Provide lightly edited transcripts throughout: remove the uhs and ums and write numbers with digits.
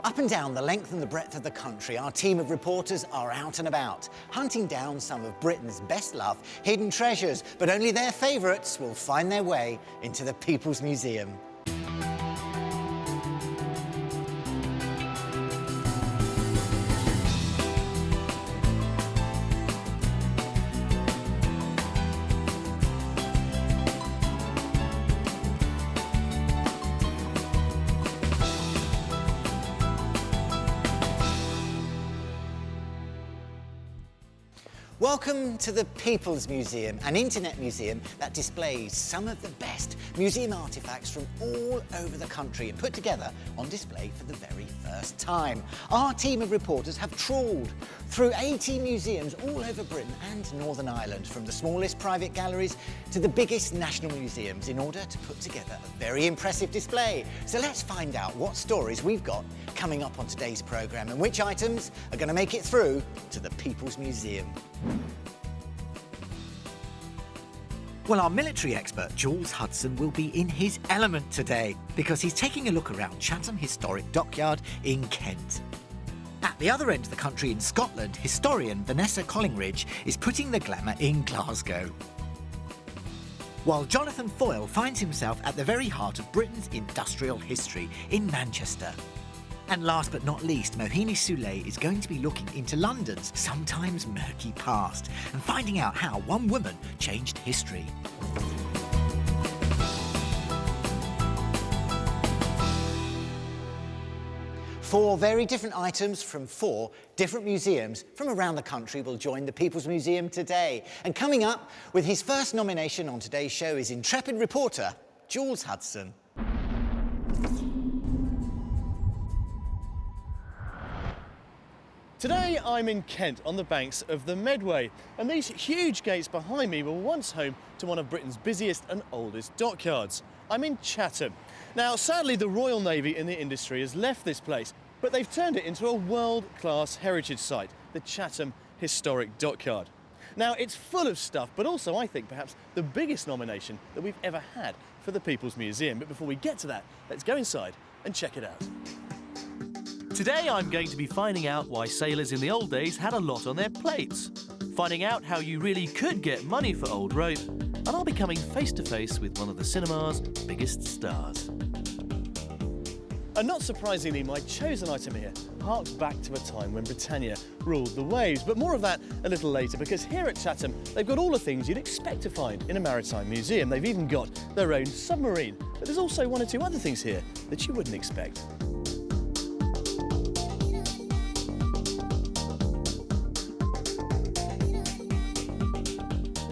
Up and down the length and the breadth of the country, our team of reporters are out and about, hunting down some of Britain's best-loved hidden treasures, but only their favourites will find their way into the People's Museum. Welcome to the People's Museum, an internet museum that displays some of the best museum artefacts from all over the country and put together on display for the very first time. Our team of reporters have trawled through 80 museums all over Britain and Northern Ireland, from the smallest private galleries to the biggest national museums, in order to put together a very impressive display. So let's find out what stories we've got coming up on today's programme and which items are going to make it through to the People's Museum. Well, our military expert, Jules Hudson, will be in his element today because he's taking a look around Chatham Historic Dockyard in Kent. At the other end of the country in Scotland, historian Vanessa Collingridge is putting the glamour in Glasgow. While Jonathan Foyle finds himself at the very heart of Britain's industrial history in Manchester. And last but not least, Mohini Soulé is going to be looking into London's sometimes murky past and finding out how one woman changed history. Four very different items from four different museums from around the country will join the People's Museum today. And coming up with his first nomination on today's show is intrepid reporter Jules Hudson. Today I'm in Kent on the banks of the Medway, and these huge gates behind me were once home to one of Britain's busiest and oldest dockyards. I'm in Chatham. Now, sadly, the Royal Navy in the industry has left this place, but they've turned it into a world-class heritage site, the Chatham Historic Dockyard. Now, it's full of stuff, but also, I think, perhaps the biggest nomination that we've ever had for the People's Museum. But before we get to that, let's go inside and check it out. Today I'm going to be finding out why sailors in the old days had a lot on their plates, finding out how you really could get money for old rope, and I'll be coming face to face with one of the cinema's biggest stars. And not surprisingly, my chosen item here harks back to a time when Britannia ruled the waves, but more of that a little later, because here at Chatham they've got all the things you'd expect to find in a maritime museum. They've even got their own submarine, but there's also one or two other things here that you wouldn't expect.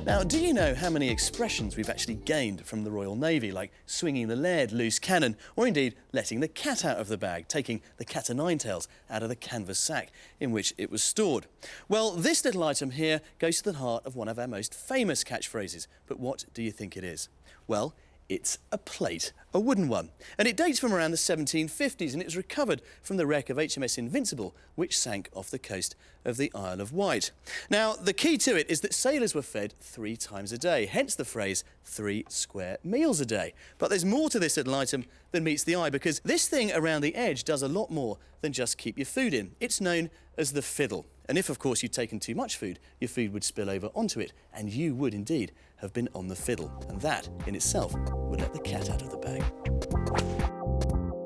Now, do you know how many expressions we've actually gained from the Royal Navy, like swinging the lead, loose cannon, or indeed letting the cat out of the bag, taking the cat o' nine tails out of the canvas sack in which it was stored? Well, this little item here goes to the heart of one of our most famous catchphrases. But what do you think it is? Well, it's a plate, a wooden one. And it dates from around the 1750s, and it was recovered from the wreck of HMS Invincible, which sank off the coast of the Isle of Wight. Now, the key to it is that sailors were fed 3 times a day, hence the phrase 3 square meals a day. But there's more to this little item than meets the eye, because this thing around the edge does a lot more than just keep your food in. It's known as the fiddle. And if, of course, you'd taken too much food, your food would spill over onto it, and you would indeed have been on the fiddle. And that, in itself, would let the cat out of the bag.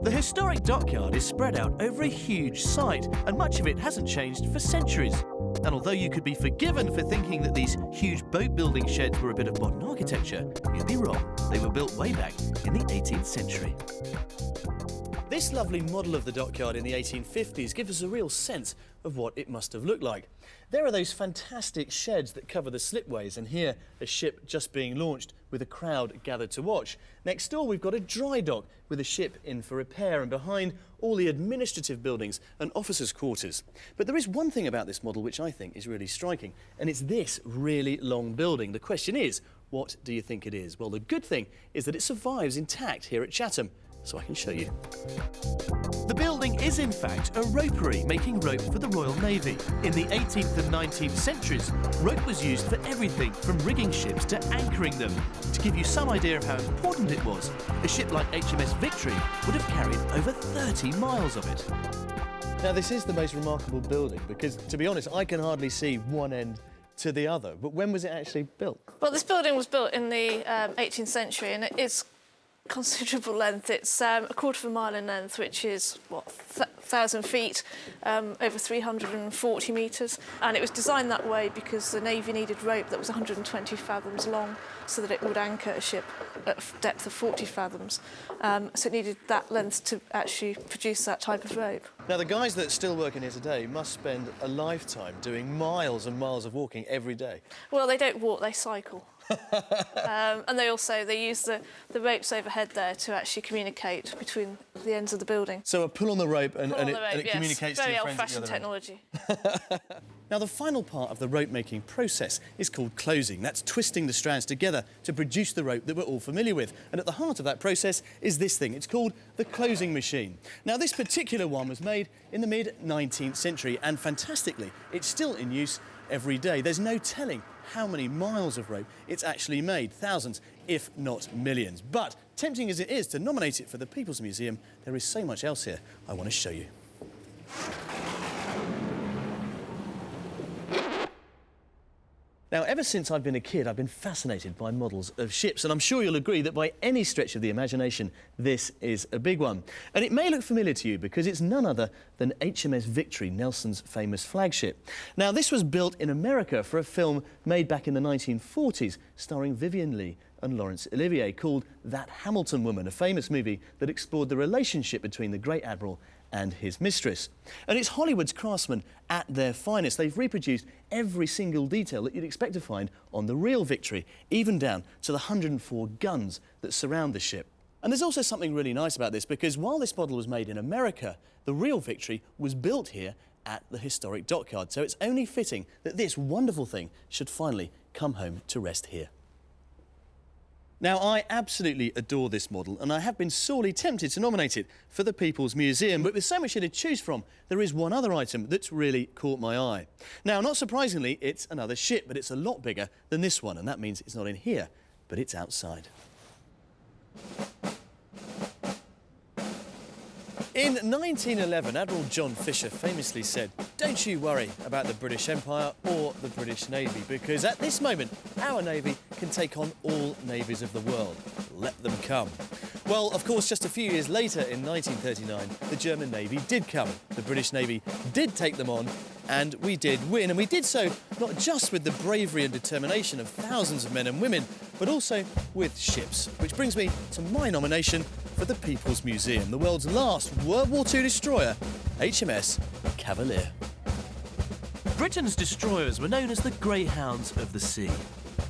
The historic dockyard is spread out over a huge site, and much of it hasn't changed for centuries. And although you could be forgiven for thinking that these huge boat-building sheds were a bit of modern architecture, you'd be wrong. They were built way back in the 18th century. This lovely model of the dockyard in the 1850s gives us a real sense of what it must have looked like. There are those fantastic sheds that cover the slipways, and here a ship just being launched with a crowd gathered to watch. Next door we've got a dry dock with a ship in for repair, and behind all the administrative buildings and officers' quarters. But there is one thing about this model which I think is really striking, and it's this really long building. The question is, what do you think it is? Well, the good thing is that it survives intact here at Chatham, so I can show you. The building building is in fact a ropery making rope for the Royal Navy. In the 18th and 19th centuries, rope was used for everything from rigging ships to anchoring them. To give you some idea of how important it was, a ship like HMS Victory would have carried over 30 miles of it. Now, this is the most remarkable building because, to be honest, I can hardly see one end to the other. But when was it actually built? Well, this building was built in the 18th century and it is considerable length. It's a quarter of a mile in length, which is, what, 1,000 feet, over 340 metres. And it was designed that way because the Navy needed rope that was 120 fathoms long so that it would anchor a ship at a depth of 40 fathoms. So it needed that length to actually produce that type of rope. Now, the guys that are still working here today must spend a lifetime doing miles and miles of walking every day. Well, they don't walk, they cycle. And they use the ropes overhead there to actually communicate between the ends of the building. So a pull on the rope and it yes. communicates to your friends at the other Very old-fashioned technology. Now, the final part of the rope-making process is called closing. That's twisting the strands together to produce the rope that we're all familiar with. And at the heart of that process is this thing. It's called the closing machine. Now, this particular one was made in the mid-19th century, and fantastically, it's still in use every day. There's no telling how many miles of rope it's actually made. Thousands, if not millions. But, tempting as it is to nominate it for the People's Museum, there is so much else here I want to show you. Now, ever since I've been a kid, I've been fascinated by models of ships, and I'm sure you'll agree that by any stretch of the imagination, this is a big one. And it may look familiar to you because it's none other than HMS Victory, Nelson's famous flagship. Now, this was built in America for a film made back in the 1940s, starring Vivien Leigh and Laurence Olivier, called That Hamilton Woman, a famous movie that explored the relationship between the great admiral and his mistress. And it's Hollywood's craftsmen at their finest. They've reproduced every single detail that you'd expect to find on the real Victory, even down to the 104 guns that surround the ship. And there's also something really nice about this, because while this model was made in America, the real Victory was built here at the historic dockyard. So it's only fitting that this wonderful thing should finally come home to rest here. Now, I absolutely adore this model, and I have been sorely tempted to nominate it for the People's Museum, but with so much here to choose from, there is one other item that's really caught my eye. Now, not surprisingly, it's another ship, but it's a lot bigger than this one, and that means it's not in here, but it's outside. In 1911, Admiral John Fisher famously said, "Don't you worry about the British Empire or the British Navy, because at this moment, our Navy can take on all navies of the world. Let them come." Well, of course, just a few years later, in 1939, the German Navy did come. The British Navy did take them on, and we did win. And we did so not just with the bravery and determination of thousands of men and women, but also with ships. Which brings me to my nomination for the People's Museum, the world's last World War II destroyer, HMS Cavalier. Britain's destroyers were known as the Greyhounds of the Sea.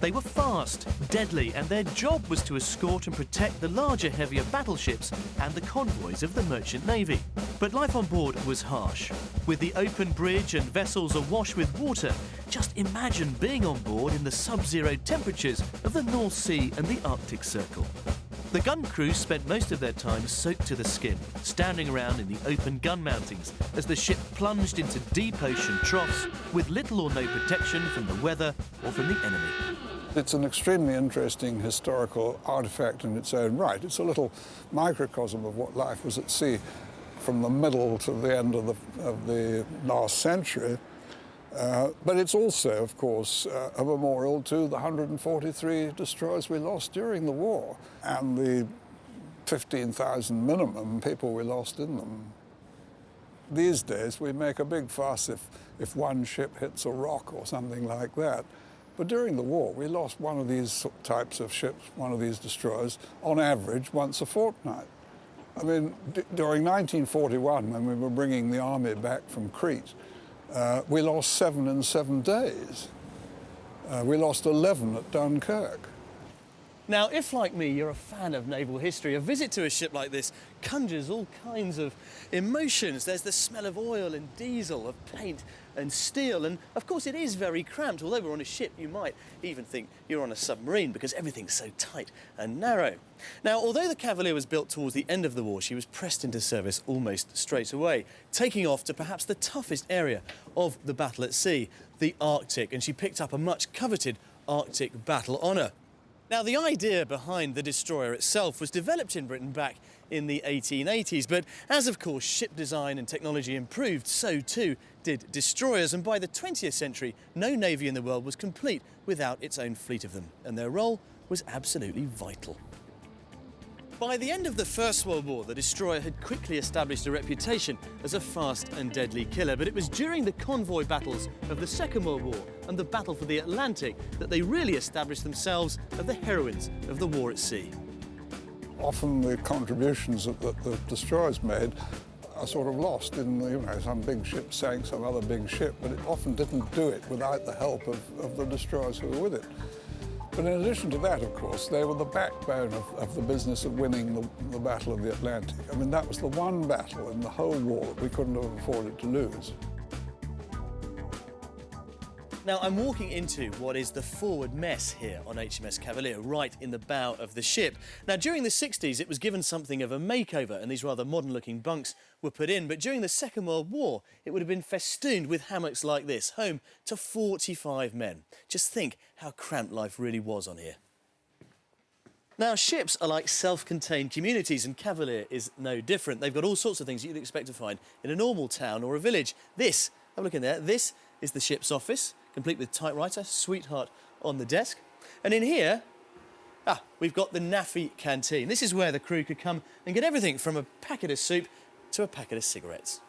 They were fast, deadly, and their job was to escort and protect the larger, heavier battleships and the convoys of the merchant navy. But life on board was harsh. With the open bridge and vessels awash with water, just imagine being on board in the sub-zero temperatures of the North Sea and the Arctic Circle. The gun crew spent most of their time soaked to the skin, standing around in the open gun mountings as the ship plunged into deep ocean troughs with little or no protection from the weather or from the enemy. It's an extremely interesting historical artefact in its own right. It's a little microcosm of what life was at sea from the middle to the end of the last century. But it's also, of course, a memorial to the 143 destroyers we lost during the war and the 15,000 minimum people we lost in them. These days, we make a big fuss if one ship hits a rock or something like that. But during the war, we lost one of these types of ships, one of these destroyers, on average, once a fortnight. I mean, during 1941, when we were bringing the army back from Crete, we lost 7 in 7 days. We lost 11 at Dunkirk. Now, if, like me, you're a fan of naval history, a visit to a ship like this conjures all kinds of emotions. There's the smell of oil and diesel, of paint and steel, and of course it is very cramped. Although we're on a ship, you might even think you're on a submarine because everything's so tight and narrow. Now, although the Cavalier was built towards the end of the war, she was pressed into service almost straight away, taking off to perhaps the toughest area of the battle at sea, the Arctic, and she picked up a much coveted Arctic battle honour. Now, the idea behind the destroyer itself was developed in Britain back in the 1880s, but as, of course, ship design and technology improved, so too did destroyers, and by the 20th century, no navy in the world was complete without its own fleet of them, and their role was absolutely vital. By the end of the First World War, the destroyer had quickly established a reputation as a fast and deadly killer, but it was during the convoy battles of the Second World War and the battle for the Atlantic that they really established themselves as the heroines of the war at sea. Often the contributions that the destroyers made are sort of lost in, some big ship sank some other big ship, but it often didn't do it without the help of the destroyers who were with it. But in addition to that, of course, they were the backbone of the business of winning the Battle of the Atlantic. I mean, that was the one battle in the whole war that we couldn't have afforded to lose. Now, I'm walking into what is the forward mess here on HMS Cavalier, right in the bow of the ship. Now, during the 60s, it was given something of a makeover, and these rather modern-looking bunks were put in. But during the Second World War, it would have been festooned with hammocks like this, home to 45 men. Just think how cramped life really was on here. Now, ships are like self-contained communities, and Cavalier is no different. They've got all sorts of things you'd expect to find in a normal town or a village. This, have a look in there, this is the ship's office, complete with typewriter, sweetheart on the desk. And in here, we've got the NAFI canteen. This is where the crew could come and get everything from a packet of soup to a packet of cigarettes.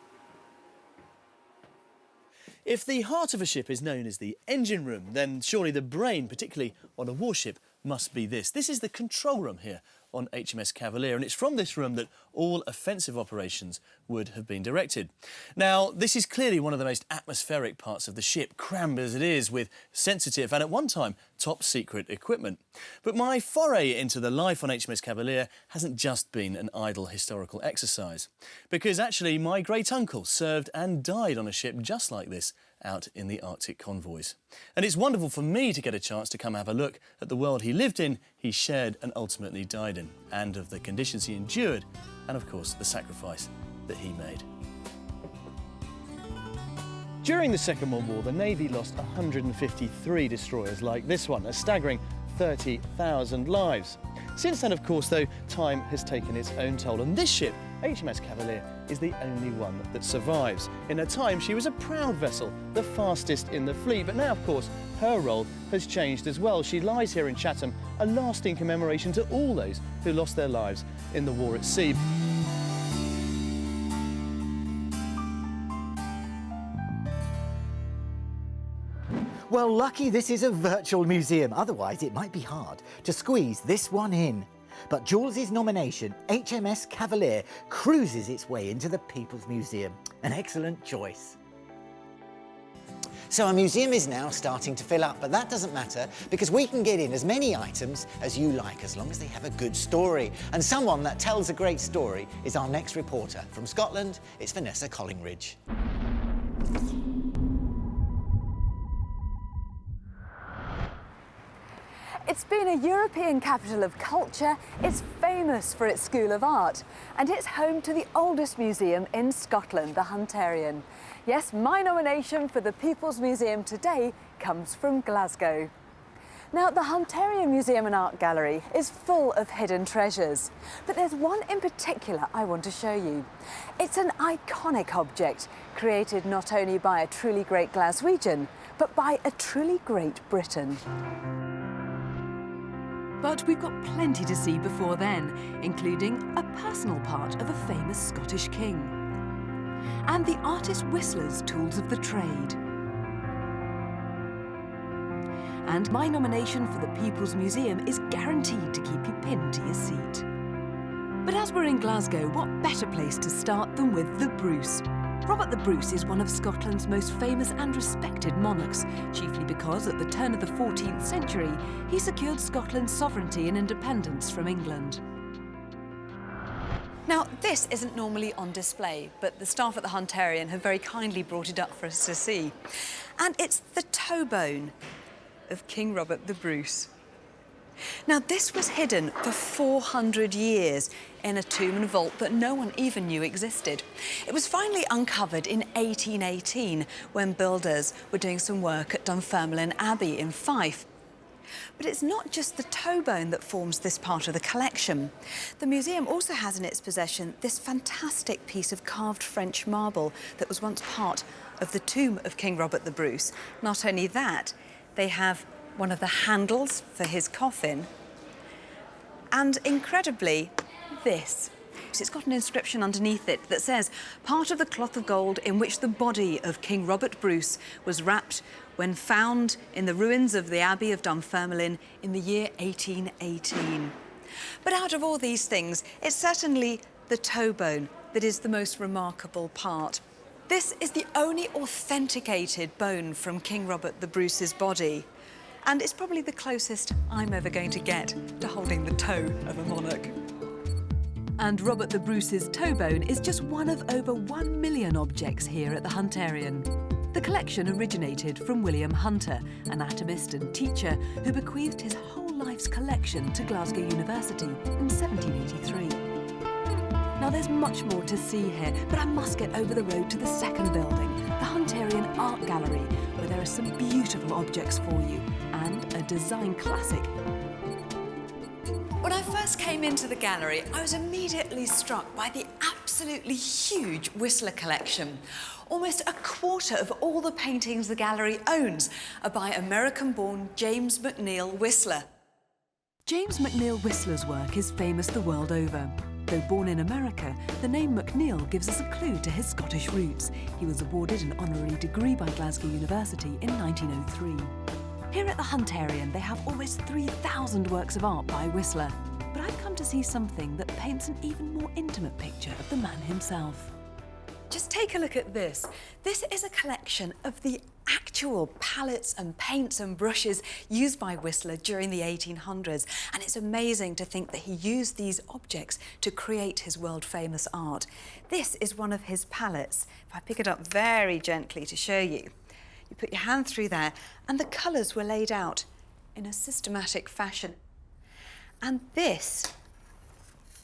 If the heart of a ship is known as the engine room, then surely the brain, particularly on a warship, must be this. This is the control room here on HMS Cavalier, and it's from this room that all offensive operations would have been directed. Now, this is clearly one of the most atmospheric parts of the ship, crammed as it is with sensitive and at one time top secret equipment. But my foray into the life on HMS Cavalier hasn't just been an idle historical exercise, because actually my great uncle served and died on a ship just like this out in the Arctic convoys. And it's wonderful for me to get a chance to come have a look at the world he lived in, he shared and ultimately died in, and of the conditions he endured, and of course the sacrifice that he made. During the Second World War, the Navy lost 153 destroyers like this one, a staggering 30,000 lives. Since then, of course, though, time has taken its own toll, and this ship, HMS Cavalier, is the only one that survives. In her time, she was a proud vessel, the fastest in the fleet, but now, of course, her role has changed as well. She lies here in Chatham, a lasting commemoration to all those who lost their lives in the war at sea. Well, lucky this is a virtual museum. Otherwise, it might be hard to squeeze this one in. But Jules' nomination, HMS Cavalier, cruises its way into the People's Museum. An excellent choice. So our museum is now starting to fill up, but that doesn't matter because we can get in as many items as you like, as long as they have a good story. And someone that tells a great story is our next reporter. From Scotland, it's Vanessa Collingridge. It's been a European capital of culture, it's famous for its School of Art, and it's home to the oldest museum in Scotland, the Hunterian. Yes, my nomination for the People's Museum today comes from Glasgow. Now, the Hunterian Museum and Art Gallery is full of hidden treasures, but there's one in particular I want to show you. It's an iconic object, created not only by a truly great Glaswegian, but by a truly great Briton. But we've got plenty to see before then, including a personal part of a famous Scottish king, and the artist Whistler's tools of the trade. And my nomination for the People's Museum is guaranteed to keep you pinned to your seat. But as we're in Glasgow, what better place to start than with the Bruce? Robert the Bruce is one of Scotland's most famous and respected monarchs, chiefly because at the turn of the 14th century, he secured Scotland's sovereignty and independence from England. Now, this isn't normally on display, but the staff at the Hunterian have very kindly brought it up for us to see. And it's the toe bone of King Robert the Bruce. Now, this was hidden for 400 years in a tomb and vault that no one even knew existed. It was finally uncovered in 1818 when builders were doing some work at Dunfermline Abbey in Fife. But it's not just the toe bone that forms this part of the collection. The museum also has in its possession this fantastic piece of carved French marble that was once part of the tomb of King Robert the Bruce. Not only that, they have one of the handles for his coffin, and incredibly, this. It's got an inscription underneath it that says, "Part of the cloth of gold in which the body of King Robert Bruce was wrapped when found in the ruins of the Abbey of Dunfermline in the year 1818. But out of all these things, it's certainly the toe bone that is the most remarkable part. This is the only authenticated bone from King Robert the Bruce's body. And it's probably the closest I'm ever going to get to holding the toe of a monarch. And Robert the Bruce's toe bone is just one of over 1 million objects here at the Hunterian. The collection originated from William Hunter, anatomist and teacher who bequeathed his whole life's collection to Glasgow University in 1783. Now, there's much more to see here, but I must get over the road to the second building, the Hunterian Art Gallery, where there are some beautiful objects for you and a design classic. When I first came into the gallery, I was immediately struck by the absolutely huge Whistler collection. Almost a quarter of all the paintings the gallery owns are by American-born James McNeill Whistler. James McNeill Whistler's work is famous the world over. Though born in America, the name McNeill gives us a clue to his Scottish roots. He was awarded an honorary degree by Glasgow University in 1903. Here at the Hunterian, they have almost 3,000 works of art by Whistler. But I've come to see something that paints an even more intimate picture of the man himself. Just take a look at this. This is a collection of the actual palettes and paints and brushes used by Whistler during the 1800s. And it's amazing to think that he used these objects to create his world-famous art. This is one of his palettes. If I pick it up very gently to show you, you put your hand through there, and the colours were laid out in a systematic fashion. And this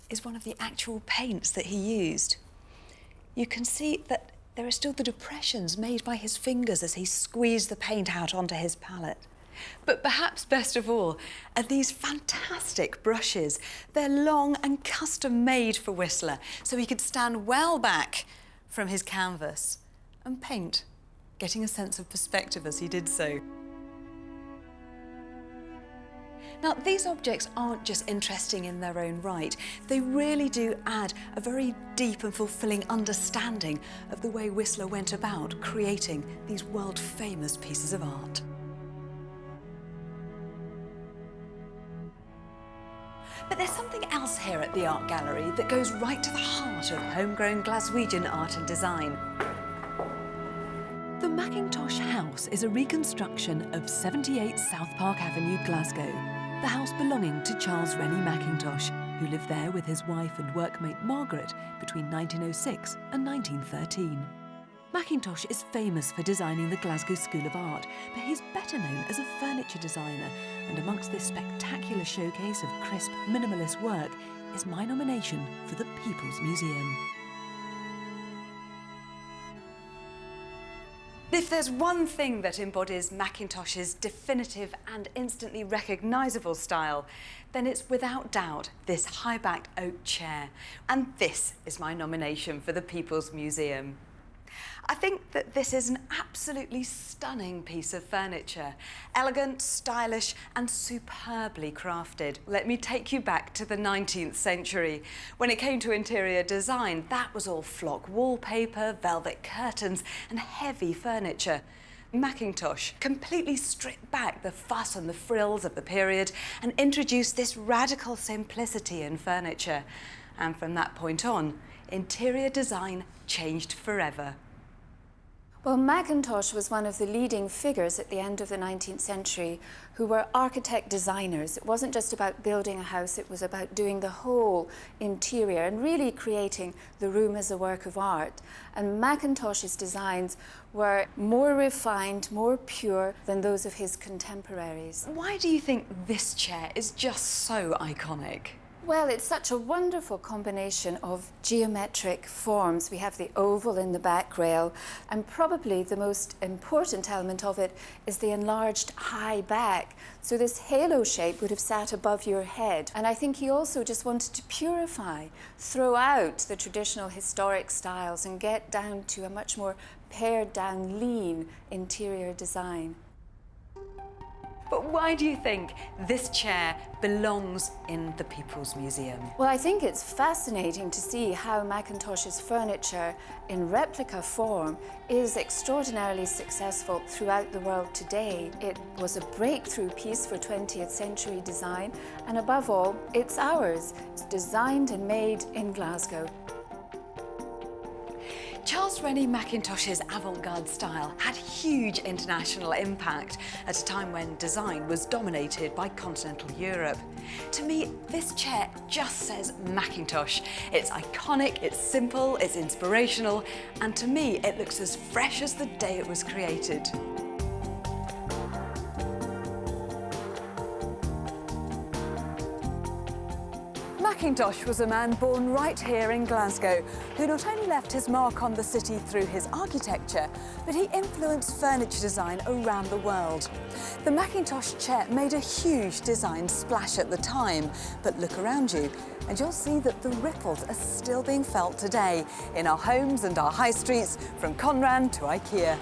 is one of the actual paints that he used. You can see that there are still the depressions made by his fingers as he squeezed the paint out onto his palette. But perhaps best of all are these fantastic brushes. They're long and custom made for Whistler, so he could stand well back from his canvas and paint, getting a sense of perspective as he did so. Now, these objects aren't just interesting in their own right. They really do add a very deep and fulfilling understanding of the way Whistler went about creating these world-famous pieces of art. But there's something else here at the Art Gallery that goes right to the heart of homegrown Glaswegian art and design. The Mackintosh House is a reconstruction of 78 South Park Avenue, Glasgow. The house belonging to Charles Rennie Mackintosh, who lived there with his wife and workmate Margaret between 1906 and 1913. Mackintosh is famous for designing the Glasgow School of Art, but he's better known as a furniture designer, and amongst this spectacular showcase of crisp, minimalist work is my nomination for the People's Museum. If there's one thing that embodies Mackintosh's definitive and instantly recognisable style, then it's without doubt this high-backed oak chair. And this is my nomination for the People's Museum. I think that this is an absolutely stunning piece of furniture. Elegant, stylish and superbly crafted. Let me take you back to the 19th century. When it came to interior design, that was all flock wallpaper, velvet curtains and heavy furniture. Mackintosh completely stripped back the fuss and the frills of the period and introduced this radical simplicity in furniture. And from that point on, interior design changed forever. Well, Mackintosh was one of the leading figures at the end of the 19th century who were architect designers. It wasn't just about building a house, it was about doing the whole interior and really creating the room as a work of art. And Mackintosh's designs were more refined, more pure than those of his contemporaries. Why do you think this chair is just so iconic? Well, it's such a wonderful combination of geometric forms. We have the oval in the back rail, and probably the most important element of it is the enlarged high back. So this halo shape would have sat above your head. And I think he also just wanted to purify, throw out the traditional historic styles and get down to a much more pared down, lean interior design. But why do you think this chair belongs in the People's Museum? Well, I think it's fascinating to see how Mackintosh's furniture in replica form is extraordinarily successful throughout the world today. It was a breakthrough piece for 20th century design, and above all, it's ours. It's designed and made in Glasgow. Charles Rennie Mackintosh's avant-garde style had huge international impact at a time when design was dominated by continental Europe. To me, this chair just says Mackintosh. It's iconic, it's simple, it's inspirational, and to me, it looks as fresh as the day it was created. Mackintosh was a man born right here in Glasgow, who not only left his mark on the city through his architecture, but he influenced furniture design around the world. The Mackintosh chair made a huge design splash at the time, but look around you and you'll see that the ripples are still being felt today in our homes and our high streets, from Conran to IKEA.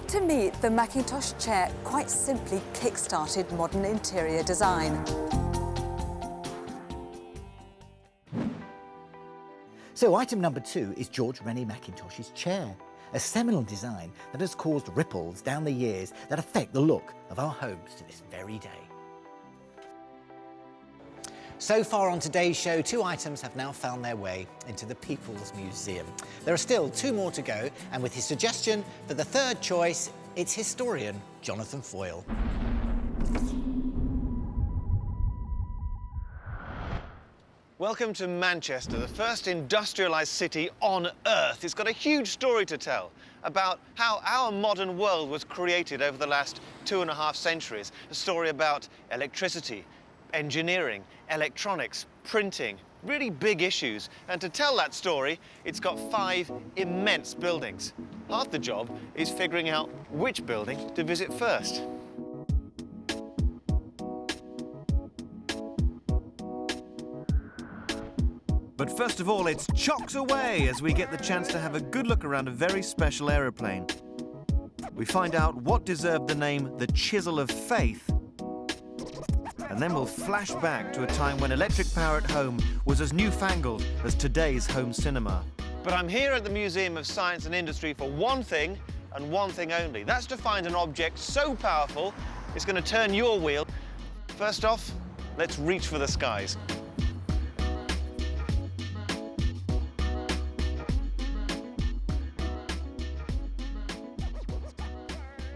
To me, the Mackintosh chair quite simply kick-started modern interior design. So item number 2 is George Rennie Mackintosh's chair, a seminal design that has caused ripples down the years that affect the look of our homes to this very day. So far on today's show, 2 items have now found their way into the People's Museum. There are still 2 more to go, and with his suggestion for the 3rd choice, it's historian Jonathan Foyle. Welcome to Manchester, the first industrialised city on Earth. It's got a huge story to tell about how our modern world was created over the last 2.5 centuries. A story about electricity, engineering, electronics, printing, really big issues. And to tell that story, it's got 5 immense buildings. Half the job is figuring out which building to visit first. But first of all, it's chocks away as we get the chance to have a good look around a very special aeroplane. We find out what deserved the name the Chisel of Faith, and then we'll flash back to a time when electric power at home was as newfangled as today's home cinema. But I'm here at the Museum of Science and Industry for one thing and one thing only. That's to find an object so powerful it's going to turn your wheel. First off, let's reach for the skies.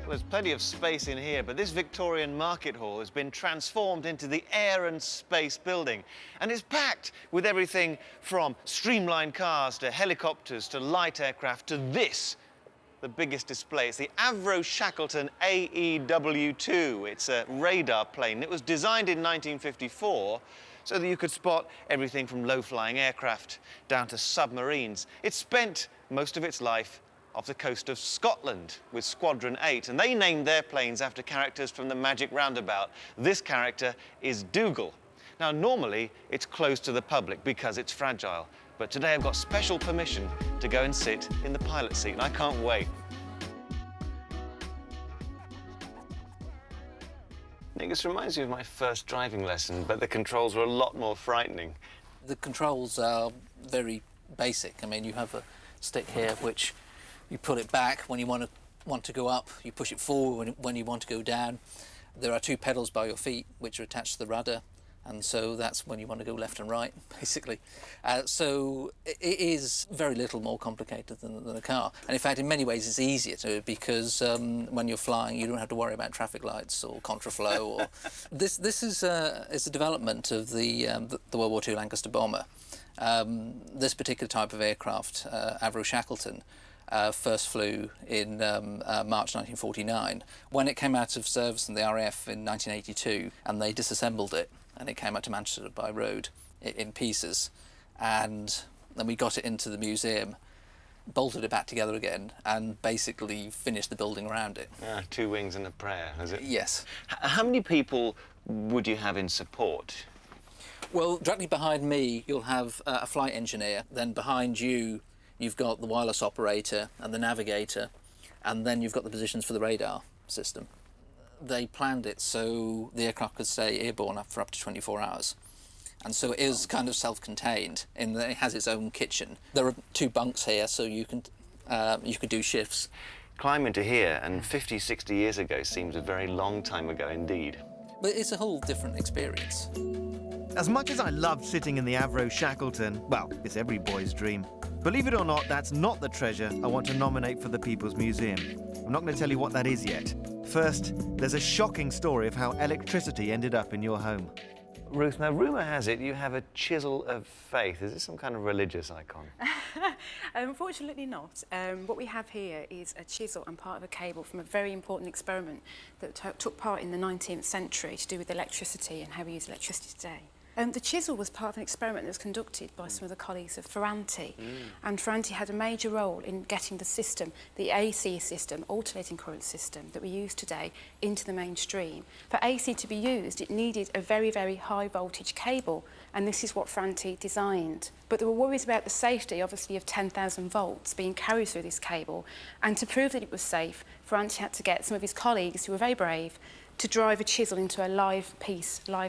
There's plenty of space in here, but this Victorian market hall has been transformed into the Air and Space building. And it's packed with everything from streamlined cars to helicopters to light aircraft to this, the biggest display. It's the Avro Shackleton AEW2. It's a radar plane. It was designed in 1954 so that you could spot everything from low-flying aircraft down to submarines. It spent most of its life off the coast of Scotland with Squadron 8, and they named their planes after characters from the Magic Roundabout. This character is Dougal. Now, normally, it's closed to the public because it's fragile, but today I've got special permission to go and sit in the pilot seat, and I can't wait. Nick, this reminds me of my first driving lesson, but the controls were a lot more frightening. The controls are very basic. I mean, you have a stick here which you pull it back when you want to go up, you push it forward when you want to go down. There are 2 pedals by your feet which are attached to the rudder, And so that's when you want to go left and right, basically. So it is very little more complicated than a car. And in fact, in many ways, it's easier to, because when you're flying, you don't have to worry about traffic lights or contraflow. Or this is a development of the World War II Lancaster bomber. This particular type of aircraft, Avro Shackleton, first flew in March 1949. When it came out of service in the RAF in 1982, and they disassembled it, and it came out to Manchester by road in pieces, and then we got it into the museum, bolted it back together again, and basically finished the building around it. Two wings and a prayer, is it? Yes. How many people would you have in support? Well, directly behind me, you'll have a flight engineer. Then behind you, you've got the wireless operator and the navigator, and then you've got the positions for the radar system. They planned it so the aircraft could stay airborne for up to 24 hours. And so it is kind of self-contained in that it has its own kitchen. There are 2 bunks here, so you could do shifts. Climb into here, and 50, 60 years ago seems a very long time ago indeed. But it's a whole different experience. As much as I loved sitting in the Avro Shackleton, well, it's every boy's dream. Believe it or not, that's not the treasure I want to nominate for the People's Museum. I'm not going to tell you what that is yet. First, there's a shocking story of how electricity ended up in your home. Ruth, now rumour has it you have a chisel of faith. Is this some kind of religious icon? Unfortunately not. What we have here is a chisel and part of a cable from a very important experiment that took part in the 19th century to do with electricity and how we use electricity today. The chisel was part of an experiment that was conducted by some of the colleagues of Ferranti, and Ferranti had a major role in getting the system, the AC system, alternating current system that we use today, into the mainstream. For AC to be used, it needed a very, very high voltage cable, and this is what Ferranti designed. But there were worries about the safety, obviously, of 10,000 volts being carried through this cable, and to prove that it was safe, Ferranti had to get some of his colleagues, who were very brave, to drive a chisel into a live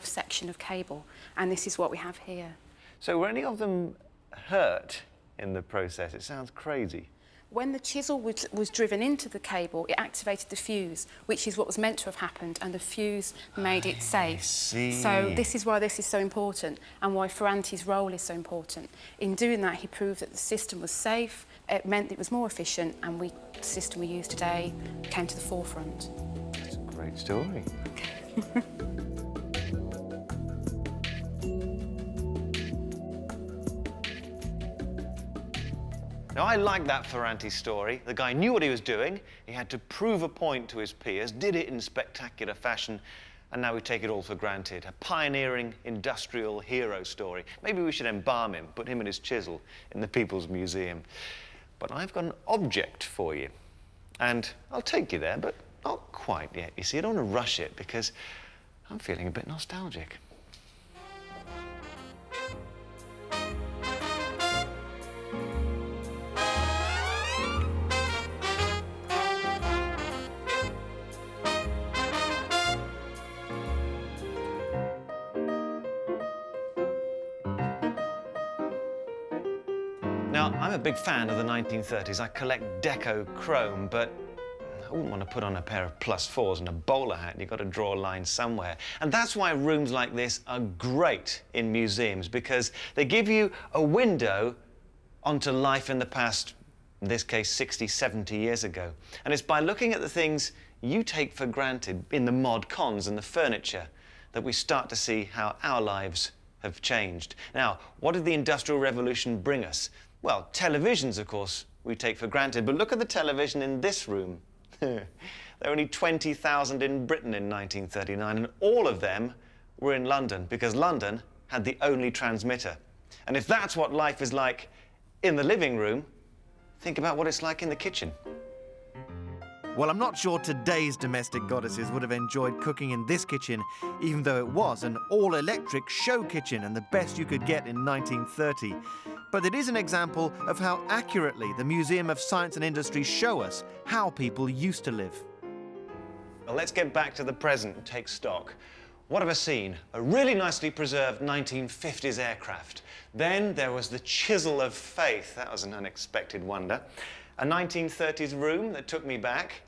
section of cable. And this is what we have here. So were any of them hurt in the process? It sounds crazy. When the chisel was driven into the cable, it activated the fuse, which is what was meant to have happened, and the fuse made it safe. So this is why this is so important, and why Ferranti's role is so important. In doing that, he proved that the system was safe, it meant it was more efficient, and the system we use today came to the forefront. That's a great story. Now, I like that Ferranti story. The guy knew what he was doing. He had to prove a point to his peers, did it in spectacular fashion, and now we take it all for granted. A pioneering industrial hero story. Maybe we should embalm him, put him and his chisel in the People's Museum. But I've got an object for you. And I'll take you there, but not quite yet. You see, I don't want to rush it because I'm feeling a bit nostalgic. Now, I'm a big fan of the 1930s. I collect deco chrome, but I wouldn't want to put on a pair of +4s and a bowler hat. You've got to draw a line somewhere. And that's why rooms like this are great in museums, because they give you a window onto life in the past, in this case 60, 70 years ago. And it's by looking at the things you take for granted in the mod cons and the furniture that we start to see how our lives have changed. Now, what did the Industrial Revolution bring us? Well, televisions, of course, we take for granted, but look at the television in this room. There were only 20,000 in Britain in 1939, and all of them were in London, because London had the only transmitter. And if that's what life is like in the living room, think about what it's like in the kitchen. Well, I'm not sure today's domestic goddesses would have enjoyed cooking in this kitchen, even though it was an all-electric show kitchen and the best you could get in 1930. But it is an example of how accurately the Museum of Science and Industry show us how people used to live. Well, let's get back to the present and take stock. What have I seen? A really nicely preserved 1950s aircraft. Then there was the chisel of faith. That was an unexpected wonder. A 1930s room that took me back.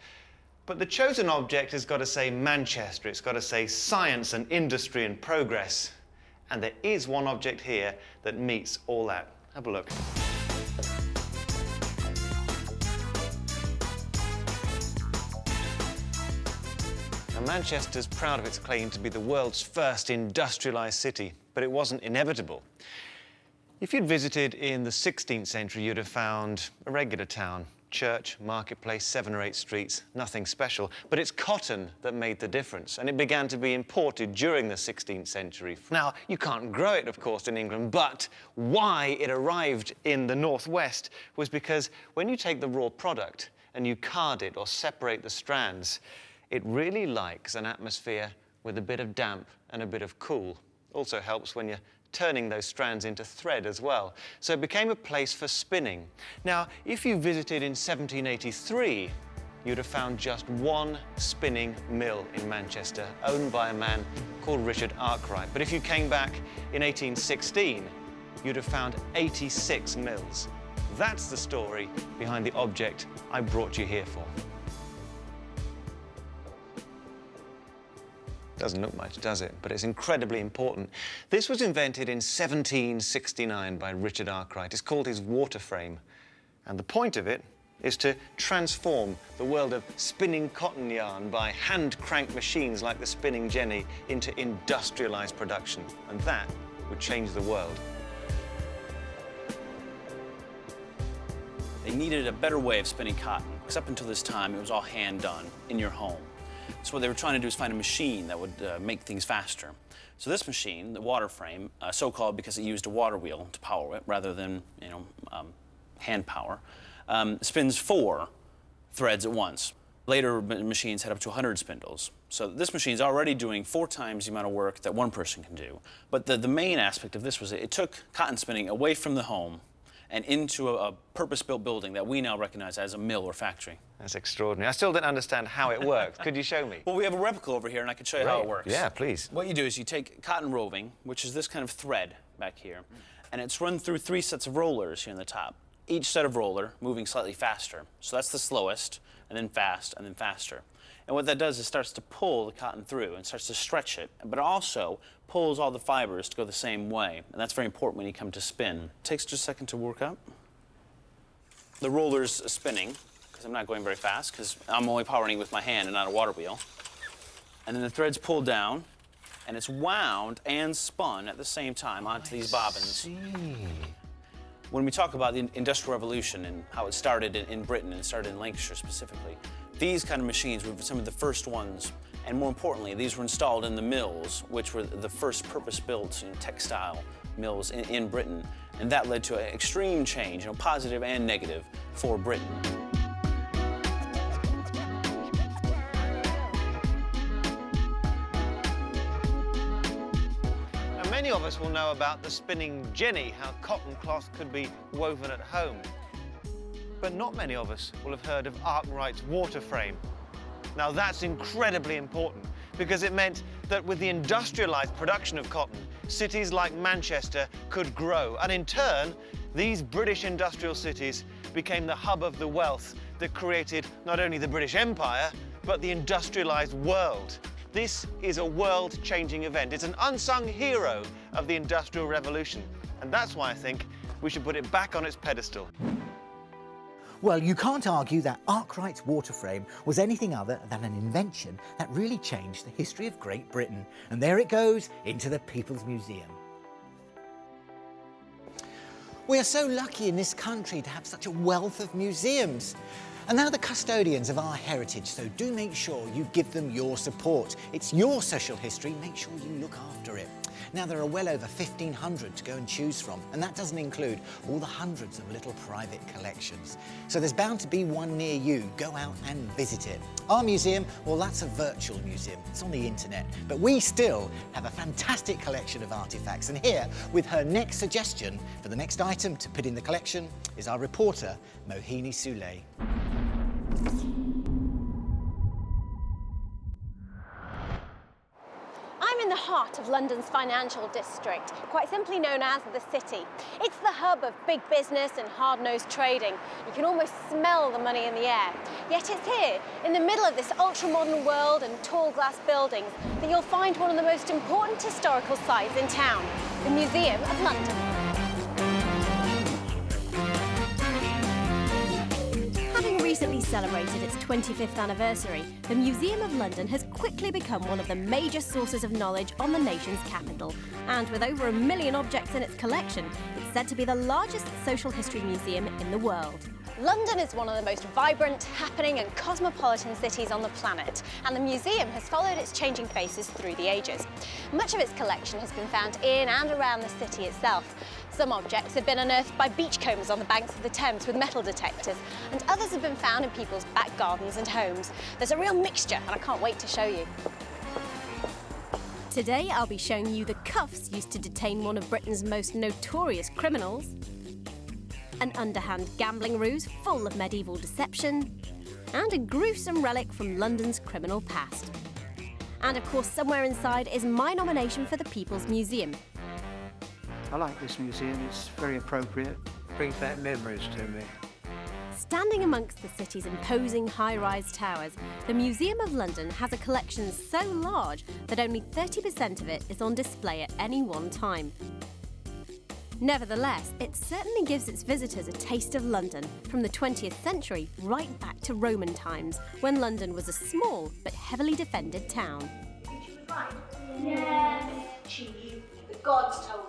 But the chosen object has got to say Manchester. It's got to say science and industry and progress. And there is one object here that meets all that. Have a look. Now, Manchester's proud of its claim to be the world's first industrialised city, but it wasn't inevitable. If you'd visited in the 16th century, you'd have found a regular town. Church, marketplace, 7 or 8 streets, nothing special. But it's cotton that made the difference, and it began to be imported during the 16th century. Now, you can't grow it, of course, in England, but why it arrived in the northwest was because when you take the raw product and you card it or separate the strands, it really likes an atmosphere with a bit of damp and a bit of cool. Also helps when you're turning those strands into thread as well. So it became a place for spinning. Now, if you visited in 1783, you'd have found just one spinning mill in Manchester, owned by a man called Richard Arkwright. But if you came back in 1816, you'd have found 86 mills. That's the story behind the object I brought you here for. Doesn't look much, does it? But it's incredibly important. This was invented in 1769 by Richard Arkwright. It's called his water frame. And the point of it is to transform the world of spinning cotton yarn by hand-crank machines like the spinning jenny into industrialised production. And that would change the world. They needed a better way of spinning cotton, because up until this time, it was all hand-done in your home. So what they were trying to do is find a machine that would make things faster. So this machine, the water frame, so-called because it used a water wheel to power it rather than, hand power, spins 4 threads at once. Later machines had up to 100 spindles. So this machine's already doing 4 times the amount of work that one person can do. But the main aspect of this was it took cotton spinning away from the home and into a purpose-built building that we now recognize as a mill or factory. That's extraordinary. I still don't understand how it works. Could you show me? Well, we have a replica over here, and I can show you how it works. Yeah, please. What you do is you take cotton roving, which is this kind of thread back here, and it's run through 3 sets of rollers here in the top. Each set of roller moving slightly faster. So that's the slowest, and then fast, and then faster. And what that does is starts to pull the cotton through and starts to stretch it, but it also pulls all the fibers to go the same way. And that's very important when you come to spin. It takes just a second to work up. The roller's spinning, because I'm not going very fast, because I'm only powering with my hand and not a water wheel. And then the thread's pulled down, and it's wound and spun at the same time onto these bobbins. When we talk about the Industrial Revolution and how it started in Britain and started in Lancashire specifically, these kind of machines were some of the first ones, and more importantly, these were installed in the mills, which were the first purpose-built textile mills in Britain, and that led to an extreme change, positive and negative, for Britain. Now, many of us will know about the spinning jenny, how cotton cloth could be woven at home. But not many of us will have heard of Arkwright's water frame. Now that's incredibly important because it meant that with the industrialised production of cotton, cities like Manchester could grow. And in turn, these British industrial cities became the hub of the wealth that created not only the British Empire, but the industrialised world. This is a world-changing event. It's an unsung hero of the Industrial Revolution. And that's why I think we should put it back on its pedestal. Well, you can't argue that Arkwright's water frame was anything other than an invention that really changed the history of Great Britain. And there it goes into the People's Museum. We are so lucky in this country to have such a wealth of museums. And they're the custodians of our heritage, so do make sure you give them your support. It's your social history, make sure you look after it. Now, there are well over 1,500 to go and choose from, and that doesn't include all the hundreds of little private collections. So there's bound to be one near you. Go out and visit it. Our museum, well, that's a virtual museum. It's on the internet. But we still have a fantastic collection of artefacts. And here, with her next suggestion for the next item to put in the collection, is our reporter, Mohini Souley. I'm in in the heart of London's financial district, quite simply known as the City. It's the hub of big business and hard-nosed trading. You can almost smell the money in the air. Yet it's here, in the middle of this ultra-modern world and tall glass buildings, that you'll find one of the most important historical sites in town, the Museum of London. Having recently celebrated its 25th anniversary, the Museum of London has quickly become one of the major sources of knowledge on the nation's capital. And with over 1 million objects in its collection, it's said to be the largest social history museum in the world. London is one of the most vibrant, happening and cosmopolitan cities on the planet, and the museum has followed its changing faces through the ages. Much of its collection has been found in and around the city itself. Some objects have been unearthed by beachcombers on the banks of the Thames with metal detectors, and others have been found in people's back gardens and homes. There's a real mixture, and I can't wait to show you. Today I'll be showing you the cuffs used to detain one of Britain's most notorious criminals, an underhand gambling ruse full of medieval deception, and a gruesome relic from London's criminal past. And of course, somewhere inside is my nomination for the People's Museum. I like this museum, it's very appropriate. Brings back memories to me. Standing amongst the city's imposing high-rise towers, the Museum of London has a collection so large that only 30% of it is on display at any one time. Nevertheless, it certainly gives its visitors a taste of London, from the 20th century right back to Roman times, when London was a small but heavily defended town. Yes, she, the gods told her.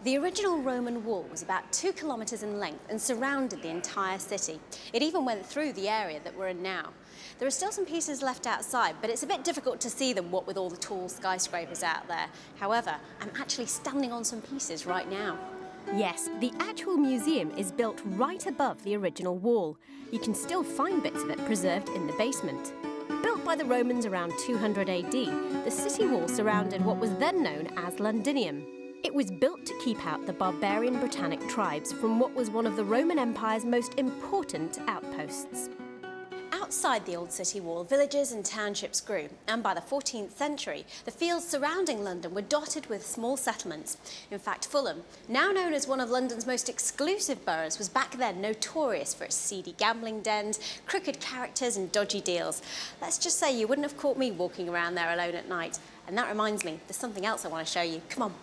The original Roman wall was about 2 kilometres in length and surrounded the entire city. It even went through the area that we're in now. There are still some pieces left outside, but it's a bit difficult to see them, what with all the tall skyscrapers out there. However, I'm actually standing on some pieces right now. Yes, the actual museum is built right above the original wall. You can still find bits of it preserved in the basement. Built by the Romans around 200 AD, the city wall surrounded what was then known as Londinium. It was built to keep out the barbarian Britannic tribes from what was one of the Roman Empire's most important outposts. Outside the old city wall, villages and townships grew, and by the 14th century, the fields surrounding London were dotted with small settlements. In fact, Fulham, now known as one of London's most exclusive boroughs, was back then notorious for its seedy gambling dens, crooked characters and dodgy deals. Let's just say you wouldn't have caught me walking around there alone at night. And that reminds me, there's something else I want to show you. Come on.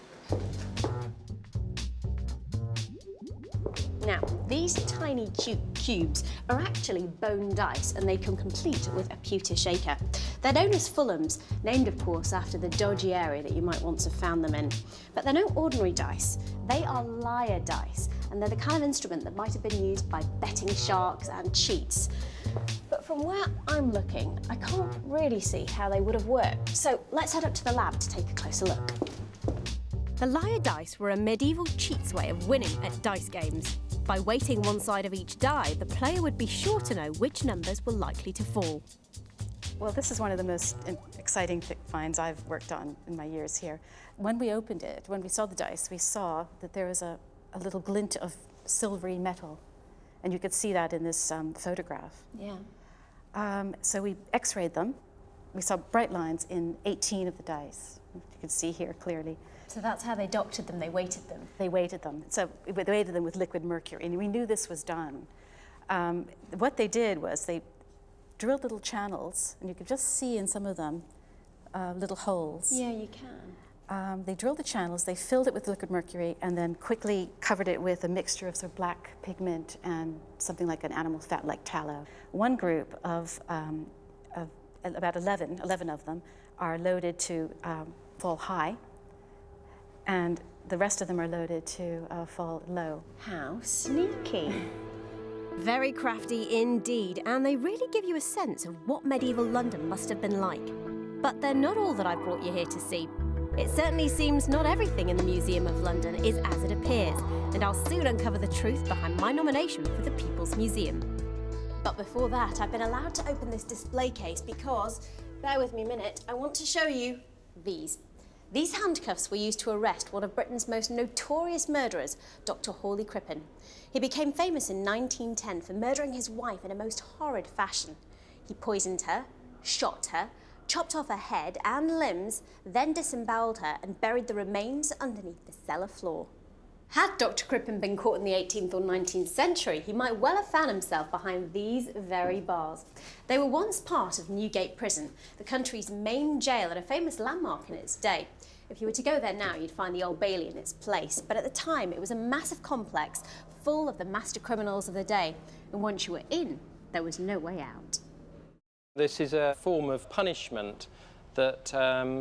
Now, these tiny cubes are actually bone dice, and they come complete with a pewter shaker. They're known as Fulhams, named of course after the dodgy area that you might once have found them in. But they're no ordinary dice. They are lyre dice, and they're the kind of instrument that might have been used by betting sharks and cheats. But from where I'm looking, I can't really see how they would have worked. So let's head up to the lab to take a closer look. The lyre dice were a medieval cheat's way of winning at dice games. By weighting one side of each die, the player would be sure to know which numbers were likely to fall. Well, this is one of the most exciting finds I've worked on in my years here. When we opened it, when we saw the dice, we saw that there was a little glint of silvery metal. And you could see that in this photograph. Yeah. So we x-rayed them. We saw bright lines in 18 of the dice. You can see here clearly. So that's how they doctored them, they weighted them? They weighted them. So they weighted them with liquid mercury, and we knew this was done. What they did was they drilled little channels, and you could just see in some of them little holes. Yeah, you can. They drilled the channels, they filled it with liquid mercury, and then quickly covered it with a mixture of sort of black pigment and something like an animal fat like tallow. One group of about 11 of them are loaded to fall high, and the rest of them are loaded to fall low. How sneaky. Very crafty indeed, and they really give you a sense of what medieval London must have been like. But they're not all that I've brought you here to see. It certainly seems not everything in the Museum of London is as it appears, and I'll soon uncover the truth behind my nomination for the People's Museum. But before that, I've been allowed to open this display case because, bear with me a minute, I want to show you these. These handcuffs were used to arrest one of Britain's most notorious murderers, Dr. Hawley Crippen. He became famous in 1910 for murdering his wife in a most horrid fashion. He poisoned her, shot her, chopped off her head and limbs, then disemboweled her and buried the remains underneath the cellar floor. Had Dr. Crippen been caught in the 18th or 19th century, he might well have found himself behind these very bars. They were once part of Newgate Prison, the country's main jail and a famous landmark in its day. If you were to go there now, you'd find the Old Bailey in its place, but at the time it was a massive complex full of the master criminals of the day, and once you were in, there was no way out. This is a form of punishment that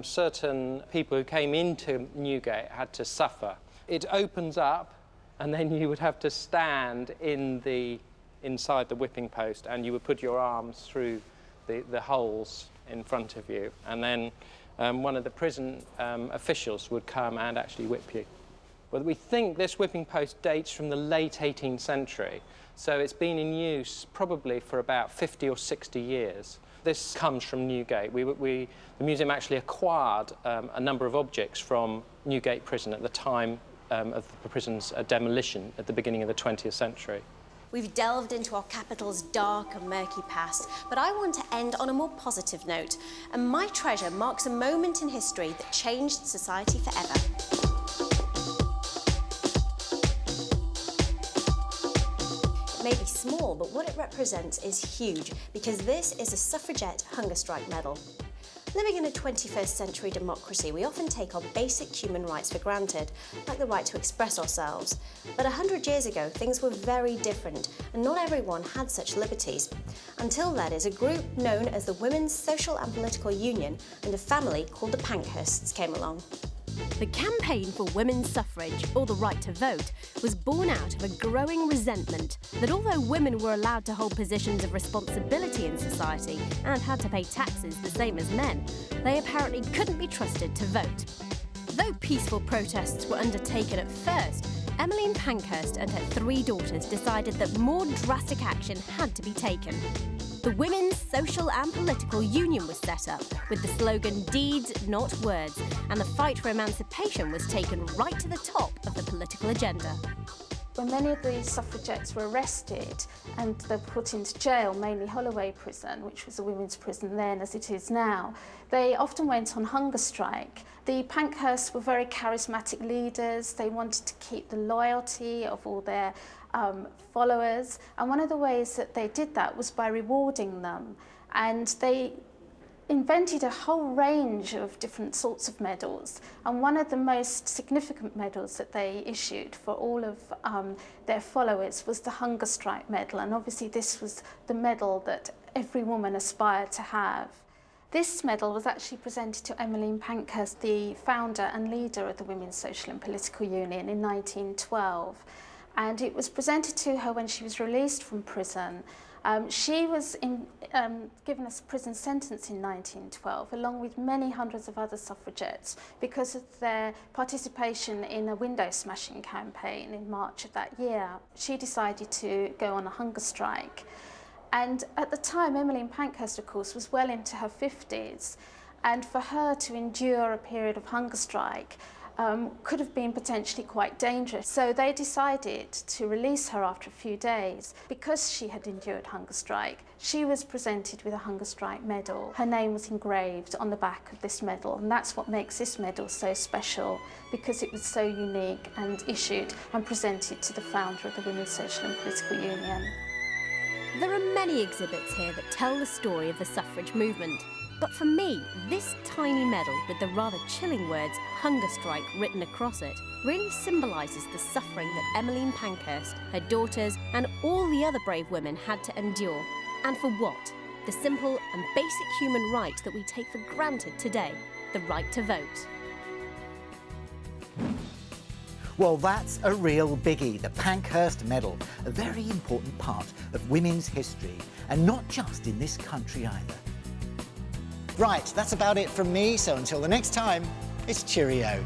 certain people who came into Newgate had to suffer. It opens up, and then you would have to stand inside the whipping post, and you would put your arms through the holes in front of you, and then one of the prison officials would come and actually whip you. Well, we think this whipping post dates from the late 18th century, so it's been in use probably for about 50 or 60 years. This comes from Newgate. The museum actually acquired a number of objects from Newgate Prison at the time of the prison's demolition at the beginning of the 20th century. We've delved into our capital's dark and murky past, but I want to end on a more positive note, and my treasure marks a moment in history that changed society forever. It may be small, but what it represents is huge, because this is a suffragette hunger strike medal. Living in a 21st century democracy, we often take our basic human rights for granted, like the right to express ourselves. But 100 years ago, things were very different, and not everyone had such liberties. Until that is a group known as the Women's Social and Political Union and a family called the Pankhursts came along. The campaign for women's suffrage, or the right to vote, was born out of a growing resentment that although women were allowed to hold positions of responsibility in society and had to pay taxes the same as men, they apparently couldn't be trusted to vote. Though peaceful protests were undertaken at first, Emmeline Pankhurst and her 3 daughters decided that more drastic action had to be taken. The Women's Social and Political Union was set up with the slogan "Deeds, not words," and the fight for emancipation was taken right to the top of the political agenda. When many of the suffragettes were arrested and they were put into jail, mainly Holloway Prison, which was a women's prison then as it is now, they often went on hunger strike. The Pankhursts were very charismatic leaders. They wanted to keep the loyalty of all their followers, and one of the ways that they did that was by rewarding them, and they invented a whole range of different sorts of medals, and one of the most significant medals that they issued for all of their followers was the Hunger Strike Medal, and obviously this was the medal that every woman aspired to have. This medal was actually presented to Emmeline Pankhurst, the founder and leader of the Women's Social and Political Union, in 1912. And it was presented to her when she was released from prison. She was given a prison sentence in 1912, along with many hundreds of other suffragettes, because of their participation in a window smashing campaign in March of that year. She decided to go on a hunger strike. And at the time, Emmeline Pankhurst, of course, was well into her 50s. And for her to endure a period of hunger strike could have been potentially quite dangerous. So they decided to release her after a few days. Because she had endured hunger strike, she was presented with a hunger strike medal. Her name was engraved on the back of this medal, and that's what makes this medal so special, because it was so unique and issued and presented to the founder of the Women's Social and Political Union. There are many exhibits here that tell the story of the suffrage movement. But for me, this tiny medal with the rather chilling words "hunger strike" written across it really symbolises the suffering that Emmeline Pankhurst, her daughters and all the other brave women had to endure. And for what? The simple and basic human right that we take for granted today, the right to vote. Well, that's a real biggie, the Pankhurst Medal, a very important part of women's history, and not just in this country either. Right, that's about it from me, so until the next time, it's cheerio.